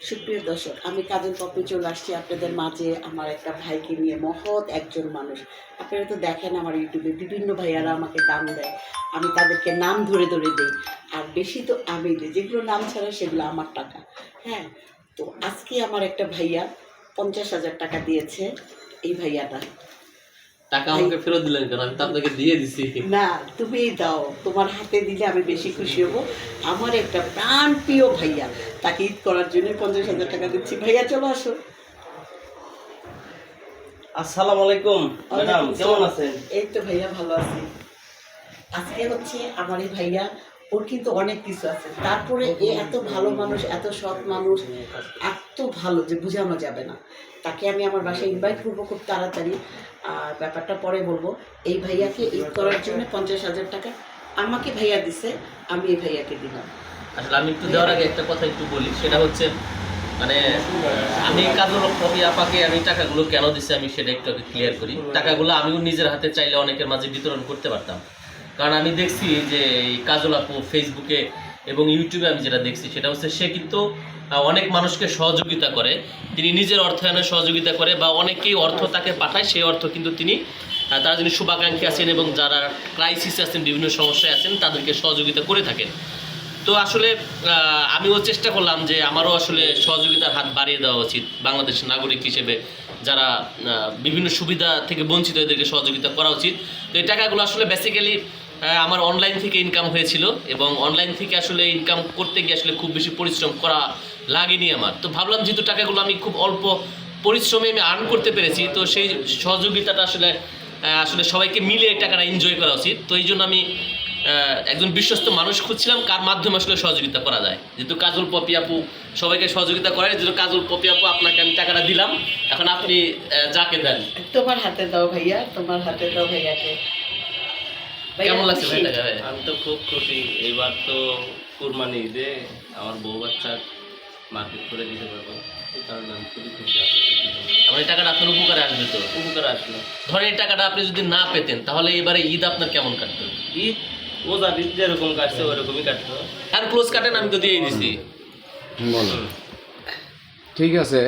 সুপ্রিয় দর্শক, আমি কাজল পপি চলে আসছি আপনাদের মাঝে আমার একটা ভাইকে নিয়ে। মহৎ একজন মানুষ। আপনারা তো দেখেন আমার ইউটিউবে বিভিন্ন ভাইয়ারা আমাকে দাম দেয়, আমি তাদেরকে নাম ধরে ধরে দিই। আর বেশি তো আমি দিই, যেগুলো নাম ছাড়া সেগুলো আমার টাকা। হ্যাঁ, তো আজকে আমার একটা ভাইয়া 50,000 টাকা দিয়েছে। এই ভাইয়াটা টাকা আমাকে ফেরত দিলেন কেন? আমি তো আপনাকে দিয়ে দিছি। না, তুমিই দাও, তোমার হাতে দিলে আমি বেশি খুশি হব। আমার একটা প্রাণ প্রিয় ভাইয়া, তাকে ঈদ করার জন্য 50,000 টাকা দিচ্ছি। ভাইয়া চলো আসো। আসসালামু আলাইকুম ম্যাডাম, কেমন আছেন? এই তো ভাইয়া ভালো আছি। আজকে হচ্ছে আমার এই ভাইয়া, ওর কিন্তু অনেক কিছু আছে, তারপরে এ এত ভালো মানুষ, এত সৎ মানুষ, এত ভালো যে বোঝানো যাবে না। তাকে আমি আমার বাসায় ইনভাইট করবো খুব তাড়াতাড়ি। আর ব্যাপারটা পরে বলবো। এই ভাইয়াকে ঈদ করার জন্য 50,000 টাকা আমাকে ভাইয়া দিছে, আমি এই ভাইয়াকে দিলাম। আসলে আমি একটু দেওয়ার আগে একটা কথা একটু বলি, সেটা হচ্ছে মানে আমি কাজল পপি আপাকে আমি টাকাগুলো কেন দিচ্ছি আমি সেটা একটু ক্লিয়ার করি। টাকাগুলো আমিও নিজের হাতে চাইলে অনেকের মাঝে বিতরণ করতে পারতাম, কারণ আমি দেখছি যে এই কাজল আপু ফেসবুকে এবং ইউটিউবে আমি যেটা দেখছি সেটা হচ্ছে সে কিন্তু অনেক মানুষকে সহযোগিতা করে। তিনি নিজের অর্থায়নে সহযোগিতা করে বা অনেকেই অর্থ তাকে পাঠায়, সেই অর্থ কিন্তু তিনি তারা যিনি শুভাকাঙ্ক্ষী আছেন এবং যারা ক্রাইসিস আছেন, বিভিন্ন সমস্যায় আছেন, তাদেরকে সহযোগিতা করে থাকেন। তো আসলে আমিও চেষ্টা করলাম যে আমারও আসলে সহযোগিতার হাত বাড়িয়ে দেওয়া উচিত বাংলাদেশের নাগরিক হিসেবে। যারা বিভিন্ন সুবিধা থেকে বঞ্চিত, এদেরকে সহযোগিতা করা উচিত। তো এই টাকাগুলো আসলে বেসিক্যালি আমার অনলাইন থেকে ইনকাম হয়েছিল এবং অনলাইন থেকে আসলে ইনকাম করতে গিয়ে আসলে খুব বেশি পরিশ্রম করা লাগেনি আমার। তো ভাবলাম যেহেতু টাকাগুলো আমি খুব অল্প পরিশ্রমে আমি আর্ন করতে পেরেছি, তো সেই সহযোগিতাটা আসলে আসলে সবাইকে মিলে এই টাকাটা এনজয় করা উচিত। তো এই জন্য আমি একজন বিশ্বস্ত মানুষ খুঁজছিলাম কার মাধ্যমে আসলে সহযোগিতা করা যায়। যেহেতু কাজল পপি আপু সবাইকে সহযোগিতা করে, যেহেতু কাজল পপি আপু আপনাকে আমি টাকাটা দিলাম, এখন আপনি যাকে দেন। তোমার হাতে দাও ভাইয়া, তোমার হাতে দাও ভাইয়াকে। কেমন লাগছে ভাই টাকা? আমি তো খুব খুশি। এইবার তো কুরবানি ঈদে আমার বউ বাচ্চা মার্কেট করে দিতে পারবো, এই কারণে আমি খুবই খুশি। আমার এই টাকাটা আপনার উপকারে আসবে তো? উপকার আসলো। ধরেন এই টাকাটা আপনি যদি না পেতেন তাহলে এবারে ঈদ আপনার কেমন কাটতো? ঈদ ওজা ঈদ যেরকম কাটছে ওরকমই কাটতো। আর ক্লোজ কাটেন, আমি তো দিয়েই দিছি। বলো। ঠিক আছে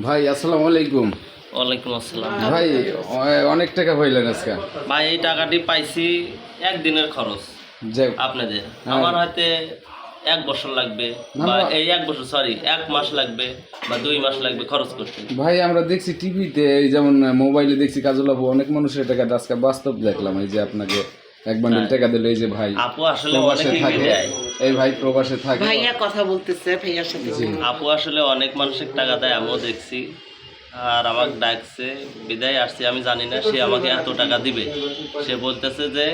ভাই, আসসালামু আলাইকুম। ওয়ালাইকুম আসসালাম। ভাই অনেক টাকা পাইলেন আজকে। ভাই এই টাকাটি পাইছি একদিনের খরচ যাক, আপনাদের। আমার হয়তো 1 বছর লাগবে, বা এই 1 বছর সরি 1 মাস লাগবে বা 2 মাস লাগবে খরচ করতে। ভাই আমরা দেখছি টিভিতে, এই যেমন মোবাইলে দেখছি কাজল আপু অনেক মানুষের টাকা দেয়, আজকে বাস্তব দেখলাম। এই যে আপনাকে এক বান্ডিল টাকা দিল, এই যে ভাই আপু আসলে প্রবাসে অনেকেই থাকে, দেয়। এই ভাই প্রবাসে থাকে। ভাইয়া কথা বলতেছে, ভাইয়ার সাথে আপু আসলে অনেক মানুষের টাকা দেয়, আমিও দেখছি। আর আমাকে ডাকছে, বিদায় আসছি, আমি জানি না সে আমাকে এত টাকা দিবে। সে বলতেছে যে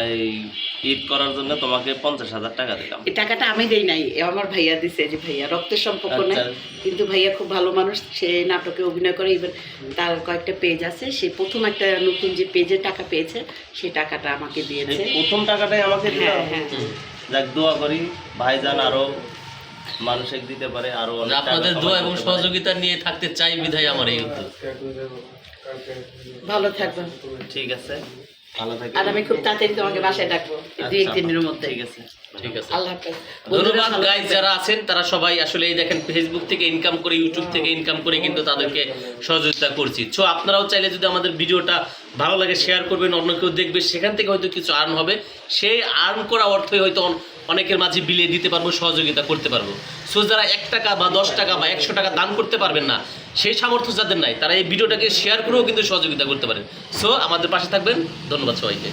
এই ঈদ করার জন্য তোমাকে 50,000 টাকা দিলাম। এই টাকাটা আমি দেই নাই, এ আমার ভাইয়া দিছে। যে ভাইয়া রক্তের সম্পর্ক নাই, আচ্ছা। কিন্তু ভাইয়া খুব ভালো মানুষ। সে নাটকে অভিনয় করে, ইভেন তার কয়েকটা পেজ আছে। সে প্রথম একটা নতুন যে পেজে টাকা পেয়েছে, সেই টাকাটা আমাকে দিয়েছে। এই প্রথম টাকাটাই আমাকে দিলাম। হ্যাঁ হ্যাঁ। যাক, দোয়া করি ভাইজান আরো মানুষকে দিতে পারে, আরো অনেক টাকা আপনাদের কামাই দোয়া এবং করতে পারে। সহযোগিতা নিয়ে থাকতে চাই বিধায় আমার এই উদ্যোগ। ভালো থাকবেন। ঠিক আছে, ভালো থাকি। আর আমি খুব তাড়াতাড়ি তোমাকে বাসায় ডাকবো, দুই এক দিনের মধ্যে। ঠিক আছে। ঠিক আছে, আল্লাহ হাফেজ। ধন্যবাদ গাইজ যারা আছেন তারা সবাই আসলে এই দেখেন ফেসবুক থেকে ইনকাম করে, ইউটিউব থেকে ইনকাম করে কিন্তু তাদেরকে সহযোগিতা করছি। সো আপনারাও চাইলে যদি আমাদের ভিডিওটা ভালো লাগে শেয়ার করবেন, অন্য কেউ দেখবে, সেখান থেকে হয়তো কিছু আর্ন হবে। সেই আর্ন করা অর্থই হয়তো অনেকের মাঝে বিলিয়ে দিতে পারবো, সহযোগিতা করতে পারবো। সো যারা 1 টাকা বা 10 টাকা বা 100 টাকা দান করতে পারবেন না, সেই সামর্থ্য যাদের নাই, তারা এই ভিডিওটাকে শেয়ার করেও কিন্তু সহযোগিতা করতে পারেন। সো আমাদের পাশে থাকবেন। ধন্যবাদ সবাইকে।